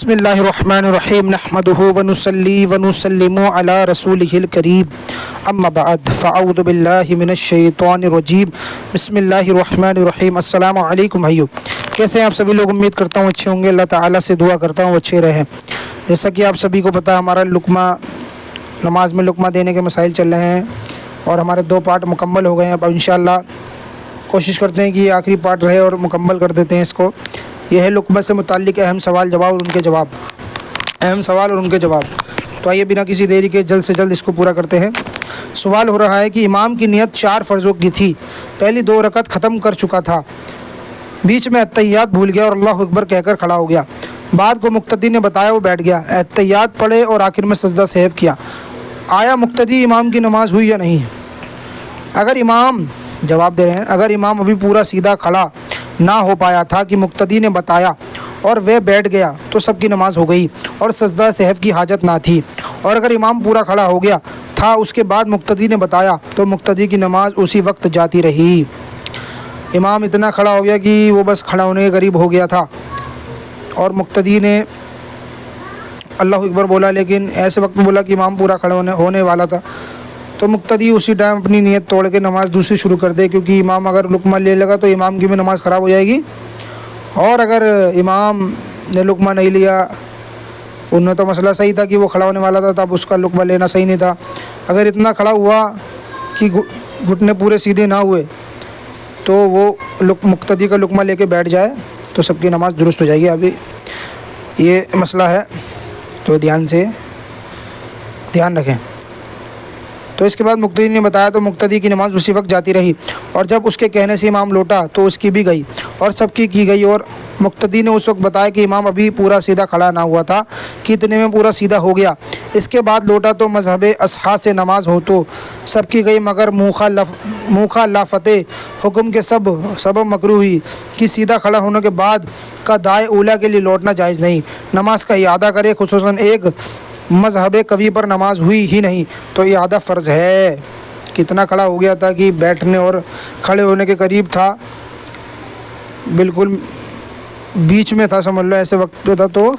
بسم اللہ الرحمن الرحیم نحمدہ ونصلی ونسلم علی رسولہ الکریم اما بعد فاعوذ باللہ من الشیطان الرجیم بسم اللہ الرحمن الرحیم۔ السلام علیکم بھائیو، کیسے ہیں آپ سبھی لوگ؟ امید کرتا ہوں اچھے ہوں گے۔ اللہ تعالیٰ سے دعا کرتا ہوں اچھے رہیں۔ جیسا کہ آپ سبھی کو پتہ ہے، ہمارا نماز میں لقمہ دینے کے مسائل چل رہے ہیں اور ہمارے 2 پارٹ مکمل ہو گئے ہیں۔ اب انشاءاللہ کوشش کرتے ہیں کہ یہ آخری پارٹ رہے اور مکمل کر دیتے ہیں اس کو۔ یہ ہے لقمہ سے متعلق اہم سوال اور ان کے جواب۔ تو آئیے بنا کسی دیری کے جلد سے جلد اس کو پورا کرتے ہیں۔ سوال ہو رہا ہے کہ امام کی نیت 4 فرضوں کی تھی، پہلی 2 رکعت ختم کر چکا تھا، بیچ میں اتحیات بھول گیا اور اللہ اکبر کہہ کر کھڑا ہو گیا، بعد کو مقتدی نے بتایا وہ بیٹھ گیا، اتحیات پڑھے اور آخر میں سجدہ سہو کیا، آیا مقتدی امام کی نماز ہوئی یا نہیں؟ اگر امام ابھی پورا سیدھا کھڑا نہ ہو پایا تھا کہ مقتدی نے بتایا اور وہ بیٹھ گیا تو سب کی نماز ہو گئی اور سجدہ سہو کی حاجت نہ تھی، اور اگر امام پورا کھڑا ہو گیا تھا اس کے بعد مقتدی نے بتایا تو مقتدی کی نماز اسی وقت جاتی رہی۔ امام اتنا کھڑا ہو گیا کہ وہ بس کھڑا ہونے کے قریب ہو گیا تھا اور مقتدی نے اللہ اکبر بولا، لیکن ایسے وقت میں بولا کہ امام پورا کھڑا ہونے والا تھا، تو مقتدی اسی ٹائم اپنی نیت توڑ کے نماز دوسری شروع کر دے، کیونکہ امام اگر لقمہ لے لگا تو امام کی بھی نماز خراب ہو جائے گی، اور اگر امام نے لقمہ نہیں لیا، ان میں تو مسئلہ صحیح تھا کہ وہ کھڑا ہونے والا تھا، تب اس کا لقمہ لینا صحیح نہیں تھا۔ اگر اتنا کھڑا ہوا کہ گھٹنے پورے سیدھے نہ ہوئے تو وہ مقتدی کا لقمہ لے کے بیٹھ جائے تو سب کی نماز درست ہو جائے گی۔ ابھی یہ مسئلہ ہے تو دھیان رکھیں۔ تو اس کے بعد مقتدی نے بتایا تو مقتدی کی نماز اسی وقت جاتی رہی، اور جب اس کے کہنے سے امام لوٹا تو اس کی بھی گئی اور سب کی گئی، اور مقتدی نے اس وقت بتایا کہ امام ابھی پورا سیدھا کھڑا نہ ہوا تھا کہ اتنے میں پورا سیدھا ہو گیا، اس کے بعد لوٹا تو مذہب اصحاب سے نماز ہو تو سب کی گئی، مگر مخالفت حکم کے سبب مکروہ ہوئی کہ سیدھا کھڑا ہونے کے بعد کا دائیں اولیٰ کے لیے لوٹنا جائز نہیں، نماز کا اعادہ کرے، خصوصاً ایک مذہب قوی پر نماز ہوئی ہی نہیں تو اعادہ فرض ہے۔ کتنا کھڑا ہو گیا تھا کہ بیٹھنے اور کھڑے ہونے کے قریب تھا، بالکل بیچ میں تھا، سمجھ لو ایسے وقت پہ تھا، تو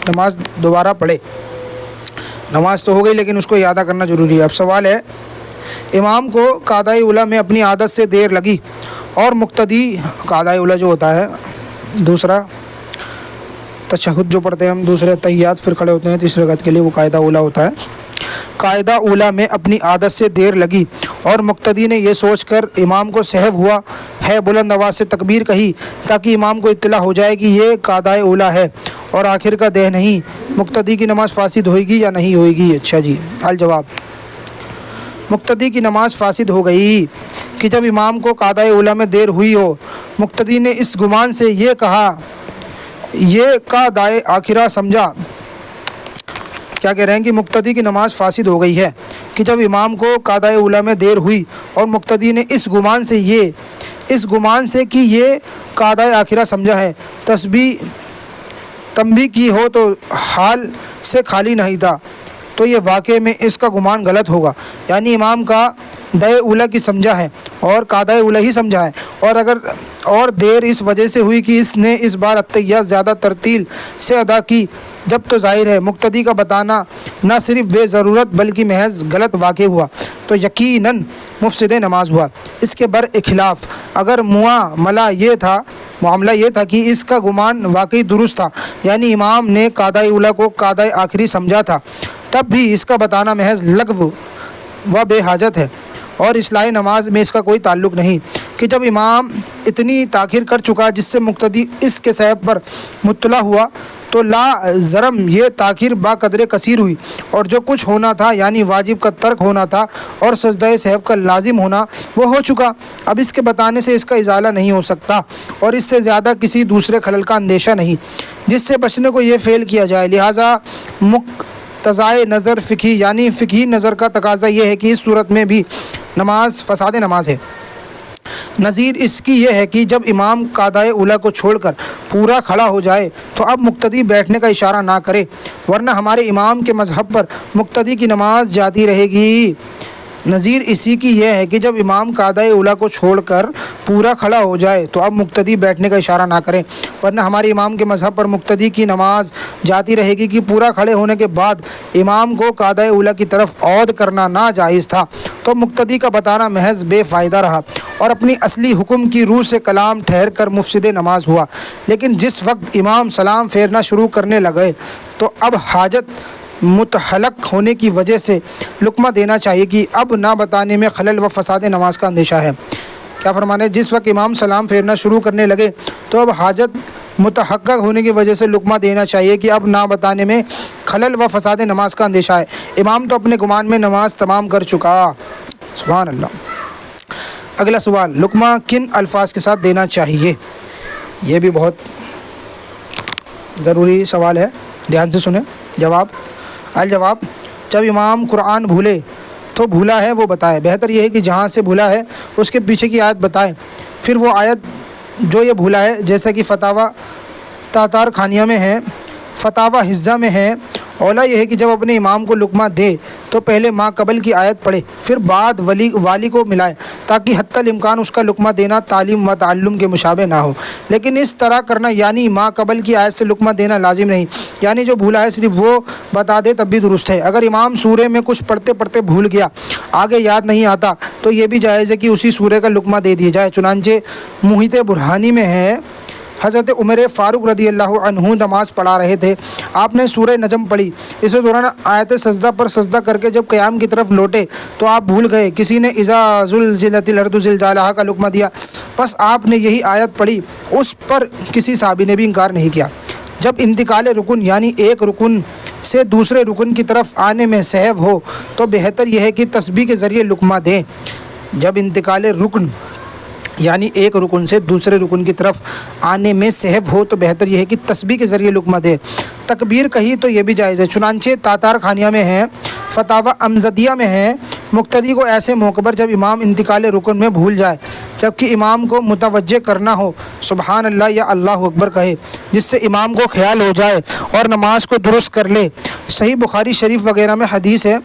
نماز دوبارہ پڑھے۔ نماز تو ہو گئی لیکن اس کو اعادہ کرنا ضروری ہے۔ اب سوال ہے، امام کو قعدہ اولیٰ میں اپنی عادت سے دیر لگی اور مقتدی، قعدہ اولیٰ جو ہوتا ہے دوسرا تشہد جو پڑھتے ہیں ہم، دوسرے تحیات پھر کھڑے ہوتے ہیں تیسرے رکعت کے لیے، وہ قاعدہ اولیٰ ہوتا ہے۔ قاعدہ اولیٰ میں اپنی عادت سے دیر لگی اور مقتدی نے یہ سوچ کر امام کو سہو ہوا ہے بلند آواز سے تکبیر کہی تاکہ امام کو اطلاع ہو جائے کہ یہ قاعدہ اولیٰ ہے اور آخر کا دہ نہیں، مقتدی کی نماز فاسد ہوئے گی یا نہیں ہوئے گی؟ اچھا جی، الجواب، مقتدی کی نماز فاسد ہو گئی کہ جب امام کو قاعدہ اولیٰ میں دیر ہوئی ہو، مقتدی نے اس گمان سے یہ کہا، یہ قاعدہ آخرہ سمجھا، کیا کہہ رہے ہیں کہ مقتدی کی نماز فاسد ہو گئی ہے کہ جب امام کو قاعدہ اولیٰ میں دیر ہوئی اور مقتدی نے اس گمان سے کہ یہ قاعدہ آخرہ سمجھا ہے، تنبیہ کی ہو تو حال سے خالی نہیں تھا، تو یہ واقعے میں اس کا گمان غلط ہوگا، یعنی امام کا دائیں اولیٰ کی سمجھا ہے اور قاعدہ اولیٰ ہی سمجھا ہے، اور دیر اس وجہ سے ہوئی کہ اس نے اس بار اتحیات زیادہ ترتیل سے ادا کی، جب تو ظاہر ہے مقتدی کا بتانا نہ صرف بے ضرورت بلکہ محض غلط واقع ہوا تو یقیناً مفسد نماز ہوا۔ اس کے برخلاف اگر معاملہ یہ تھا کہ اس کا گمان واقعی درست تھا، یعنی امام نے قاعدہ اولیٰ کو قاعدہ آخری سمجھا تھا، تب بھی اس کا بتانا محض لغو و بے حاجت ہے اور اصلاح نماز میں اس کا کوئی تعلق نہیں، کہ جب امام اتنی تاخیر کر چکا جس سے مقتدی اس کے سہو پر مطلع ہوا تو لازرم یہ تاخیر با قدر کثیر ہوئی، اور جو کچھ ہونا تھا یعنی واجب کا ترک ہونا تھا اور سجدہ سہو کا لازم ہونا وہ ہو چکا، اب اس کے بتانے سے اس کا ازالہ نہیں ہو سکتا اور اس سے زیادہ کسی دوسرے خلل کا اندیشہ نہیں جس سے بچنے کو یہ فعل کیا جائے، لہٰذا مقتضائے نظر فقہی یعنی فقہی نظر کا تقاضا یہ ہے کہ اس صورت میں بھی نماز فساد نماز ہے۔ نظیر اس کی یہ ہے کہ جب امام قاعدہ اولیٰ کو چھوڑ کر پورا کھڑا ہو جائے تو اب مقتدی بیٹھنے کا اشارہ نہ کرے، ورنہ ہمارے امام کے مذہب پر مقتدی کی نماز جاتی رہے گی، نظیر اسی کی یہ ہے کہ جب امام قاعدہ اولیٰ کو چھوڑ کر پورا کھڑا ہو جائے تو اب مقتدی بیٹھنے کا اشارہ نہ کریں، ورنہ ہمارے امام کے مذہب پر مقتدی کی نماز جاتی رہے گی کہ پورا کھڑے ہونے کے بعد امام کو قاعدہ اولیٰ کی طرف عود کرنا ناجائز تھا، تو مقتدی کا بتانا محض بے فائدہ رہا اور اپنی اصلی حکم کی روح سے کلام ٹھہر کر مفسد نماز ہوا۔ لیکن جس وقت امام سلام پھیرنا شروع کرنے لگے تو اب حاجت متحلق ہونے کی وجہ سے لقمہ دینا چاہیے کہ اب نہ بتانے میں خلل و فساد نماز کا اندیشہ ہے۔ کیا فرمانے؟ جس وقت امام سلام پھیرنا شروع کرنے لگے تو اب حاجت متحقق ہونے کی وجہ سے لقمہ دینا چاہیے کہ اب نہ بتانے میں خلل و فساد نماز کا اندیشہ ہے۔ امام تو اپنے گمان میں نماز تمام کر چکا۔ سبحان اللہ۔ اگلا سوال، لقمہ کن الفاظ کے ساتھ دینا چاہیے؟ یہ بھی بہت ضروری سوال ہے، دھیان سے سنیں۔ جواب، الجواب، جب امام قرآن بھولے تو بھولا ہے وہ بتائے، بہتر یہ ہے کہ جہاں سے بھولا ہے اس کے پیچھے کی آیت بتائے، پھر وہ آیت جو یہ بھولا ہے، جیسا کہ فتاوی تاتار خانیہ میں ہے، فتاوی حزہ میں ہے، اولا یہ ہے کہ جب اپنے امام کو لقمہ دے تو پہلے ما قبل کی آیت پڑھے، پھر بعد والی کو ملائے، تاکہ حتی الامکان اس کا لقمہ دینا تعلیم و تعلم کے مشابہ نہ ہو۔ لیکن اس طرح کرنا یعنی ما قبل کی آیت سے لقمہ دینا لازم نہیں، یعنی جو بھولا ہے صرف وہ بتا دے تب بھی درست ہے۔ اگر امام سورے میں کچھ پڑھتے پڑھتے بھول گیا، آگے یاد نہیں آتا، تو یہ بھی جائز ہے کہ اسی سورے کا لقمہ دے دیا جائے۔ چنانچہ محیط برہانی میں ہے، حضرت عمر فاروق رضی اللہ عنہ نماز پڑھا رہے تھے، آپ نے سورہ نجم پڑھی، اس دوران آیت سجدہ پر سجدہ کر کے جب قیام کی طرف لوٹے تو آپ بھول گئے، کسی نے اذا زلزلت الارض زلزالہا کا لقمہ دیا، بس آپ نے یہی آیت پڑھی، اس پر کسی صحابی نے بھی انکار نہیں کیا۔ جب انتقال رکن یعنی ایک رکن سے دوسرے رکن کی طرف آنے میں سہو ہو تو بہتر یہ ہے کہ تسبیح کے ذریعے لقمہ دیں۔ جب انتقال رکن یعنی ایک رکن سے دوسرے رکن کی طرف آنے میں سہو ہو تو بہتر یہ ہے کہ تسبیح کے ذریعے لقمہ دے۔ تکبیر کہی تو یہ بھی جائز ہے، چنانچہ تاتار خانیہ میں ہے، فتاوی امزدیہ میں ہے، مقتدی کو ایسے موقع پر جب امام انتقال رکن میں بھول جائے جبکہ امام کو متوجہ کرنا ہو، سبحان اللہ یا اللہ اکبر کہے، جس سے امام کو خیال ہو جائے اور نماز کو درست کر لے۔ صحیح بخاری شریف وغیرہ میں حدیث ہے،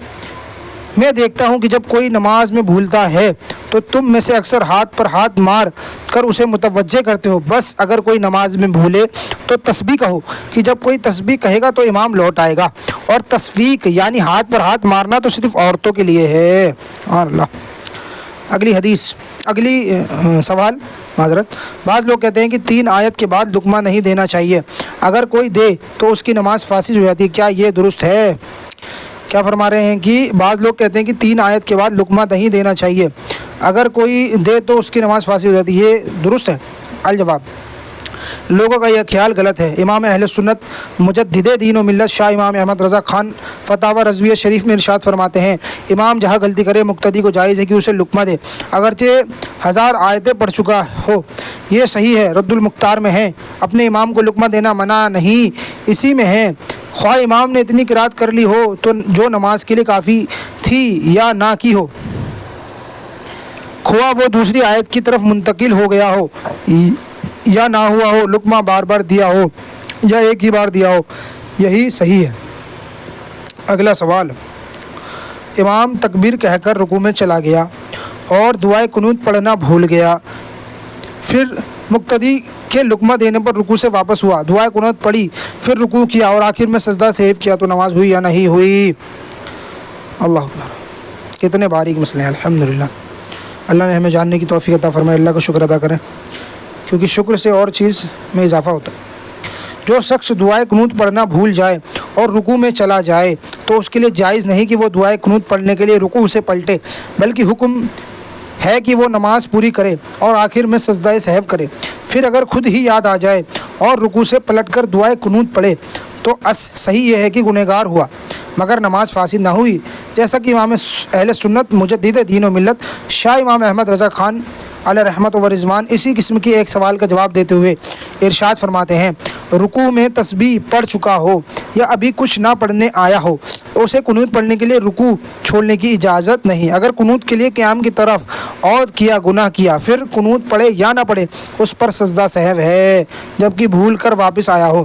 میں دیکھتا ہوں کہ جب کوئی نماز میں بھولتا ہے تو تم میں سے اکثر ہاتھ پر ہاتھ مار کر اسے متوجہ کرتے ہو، بس اگر کوئی نماز میں بھولے تو تسبیح کہو کہ جب کوئی تسبیح کہے گا تو امام لوٹ آئے گا، اور تصفیق یعنی ہاتھ پر ہاتھ مارنا تو صرف عورتوں کے لیے ہے۔ اللہ۔ اگلی سوال، معذرت، بعض لوگ کہتے ہیں کہ 3 آیت کے بعد لقمہ نہیں دینا چاہیے، اگر کوئی دے تو اس کی نماز فاسد ہو جاتی ہے، کیا یہ درست ہے؟ کیا فرما رہے ہیں کہ بعض لوگ کہتے ہیں کہ 3 آیت کے بعد لقمہ نہیں دینا چاہیے، اگر کوئی دے تو اس کی نماز فاسد ہو جاتی ہے، یہ درست ہے؟ الجواب، لوگوں کا یہ خیال غلط ہے۔ امام اہل سنت مجدد دین و ملت شاہ امام احمد رضا خان فتاوی رضویہ شریف میں ارشاد فرماتے ہیں، امام جہاں غلطی کرے مقتدی کو جائز ہے کہ اسے لقمہ دے، اگرچہ 1000 آیتیں پڑھ چکا ہو، یہ صحیح ہے۔ رد المختار میں ہے، اپنے امام کو لقمہ دینا منع نہیں، اسی میں ہے، خواہ امام نے اتنی قرات کر لی ہو تو جو نماز کے لیے کافی تھی یا نہ کی ہو، خواہ وہ دوسری آیت کی طرف منتقل ہو گیا ہو یا نہ ہوا ہو، لقمہ بار بار دیا ہو یا ایک ہی بار دیا ہو، یہی صحیح ہے۔ اگلا سوال، امام تکبیر کہہ کر رکوع میں چلا گیا اور دعائے قنوت پڑھنا بھول گیا، پھر مقتدی کے لقمہ دینے پر رکوع سے واپس ہوا، دعائے قنوت پڑھی، پھر رکوع کیا اور آخر میں سجدہ سہو کیا، تو نماز ہوئی یا نہیں ہوئی؟ اللہ اکبر، کتنے باریک مسئلے ہیں۔ الحمدللہ، اللہ نے ہمیں جاننے کی توفیق عطا فرمائے، اللہ کا شکر ادا کریں، کیونکہ شکر سے اور چیز میں اضافہ ہوتا ہے۔ جو شخص دعائے قنوت پڑھنا بھول جائے اور رکوع میں چلا جائے تو اس کے لیے جائز نہیں کہ وہ دعائے قنوت پڑھنے کے لیے رکوع سے پلٹے، بلکہ حکم ہے کہ وہ نماز پوری کرے اور آخر میں سجدہ سہو کرے، پھر اگر خود ہی یاد آ جائے اور رکوع سے پلٹ کر دعائے قنوت پڑھے تو صحیح یہ ہے کہ گنہگار ہوا مگر نماز فاسد نہ ہوئی، جیسا کہ امام اہل سنت مجدد دین و ملت شاہ امام احمد رضا خان علیہ رحمت و رضوان اسی قسم کی ایک سوال کا جواب دیتے ہوئے ارشاد فرماتے ہیں، رکوع میں تسبیح پڑھ چکا ہو یا ابھی کچھ نہ پڑھنے آیا ہو اسے قنوت پڑھنے کے لیے رکوع چھوڑنے کی اجازت نہیں، اگر قنوت کے لیے قیام کی طرف عود کیا، گناہ کیا، پھر قنوت پڑھے یا نہ پڑھے اس پر سجدہ سہو ہے، جبکہ بھول کر واپس آیا ہو۔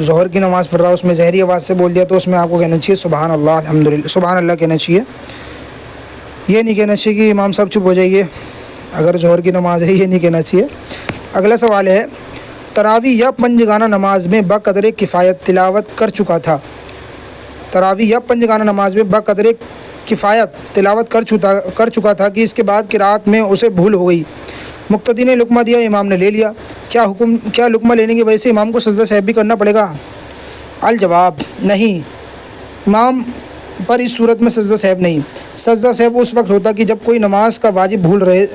ظہر کی نماز پڑھ رہا ہے اس میں ظاہری آواز سے بول دیا تو اس میں آپ کو کہنا چاہیے سبحان اللہ الحمدللہ، سبحان اللہ کہنا چاہیے، یہ نہیں کہنا چاہیے کہ امام صاحب چپ ہو جائیے اگر ظہر کی نماز ہے، یہ نہیں کہنا چاہیے۔ اگلا سوال ہے تراویح یا پنجگانہ نماز میں بقدر کفایت تلاوت کر چکا تھا، تراویح یا پنجگانہ نماز میں بقدر کفایت تلاوت کر چکا تھا کہ اس کے بعد قرات میں اسے بھول ہو گئی، مقتدی نے لقمہ دیا، امام نے لے لیا، کیا لقمہ لینے کی وجہ سے امام کو سجدہ سہو بھی کرنا پڑے گا؟ الجواب نہیں، امام پر اس صورت میں سجدہ سہو نہیں۔ سجدہ سہو اس وقت ہوتا کہ جب کوئی نماز کا واجب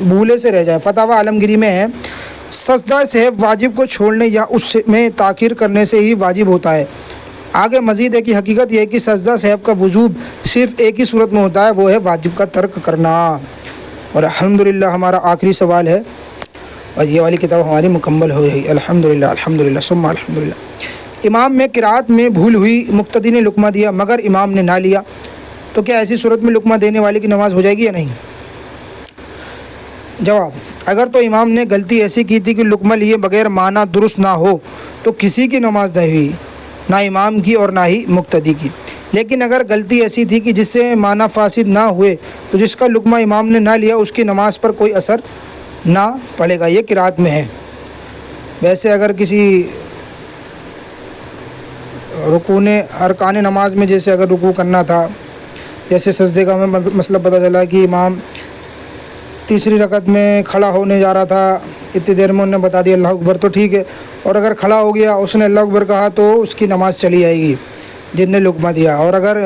بھولے سے رہ جائے۔ فتاوی عالمگیری میں ہے سجدہ سہو واجب کو چھوڑنے یا اس میں تاخیر کرنے سے ہی واجب ہوتا ہے۔ آگے مزید ہے کہ حقیقت یہ ہے کہ سجدہ سہو کا وجوب صرف ایک ہی صورت میں ہوتا ہے، وہ ہے واجب کا ترک کرنا۔ اور الحمدللہ ہمارا آخری سوال ہے اور یہ والی کتاب ہماری مکمل ہو گئی، الحمدللہ الحمدللہ ثم الحمدللہ۔ امام میں قرات میں بھول ہوئی، مقتدی نے لقمہ دیا مگر امام نے نہ لیا، تو کیا ایسی صورت میں لقمہ دینے والے کی نماز ہو جائے گی یا نہیں؟ جواب، اگر تو امام نے غلطی ایسی کی تھی کہ لقمہ لیے بغیر معنی درست نہ ہو تو کسی کی نماز نہیں ہوئی، نہ امام کی اور نہ ہی مقتدی کی۔ لیکن اگر غلطی ایسی تھی کہ جس سے معنی فاسد نہ ہوئے تو جس کا لقمہ امام نے نہ لیا اس کی نماز پر کوئی اثر نہ پڑے گا، یہ قرات میں ہے۔ ویسے اگر کسی ارکان نماز میں جیسے اگر رکوع کرنا تھا، جیسے سجدے کا ہمیں مسئلہ پتہ چلا کہ امام تیسری رکعت میں کھڑا ہونے جا رہا تھا، اتنی دیر میں انہوں نے بتا دیا اللہ اکبر، تو ٹھیک ہے، اور اگر کھڑا ہو گیا اس نے اللہ اکبر کہا تو اس کی نماز چلی جائے گی جن نے لقمہ دیا، اور اگر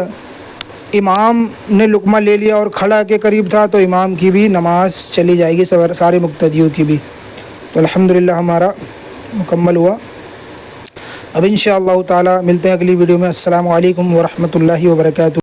امام نے لقمہ لے لیا اور کھڑا کے قریب تھا تو امام کی بھی نماز چلی جائے گی، سارے مقتدیوں کی بھی۔ تو الحمدللہ ہمارا مکمل ہوا۔ اب انشاءاللہ تعالی ملتے ہیں اگلی ویڈیو میں۔ السلام علیکم ورحمۃ اللہ وبرکاتہ۔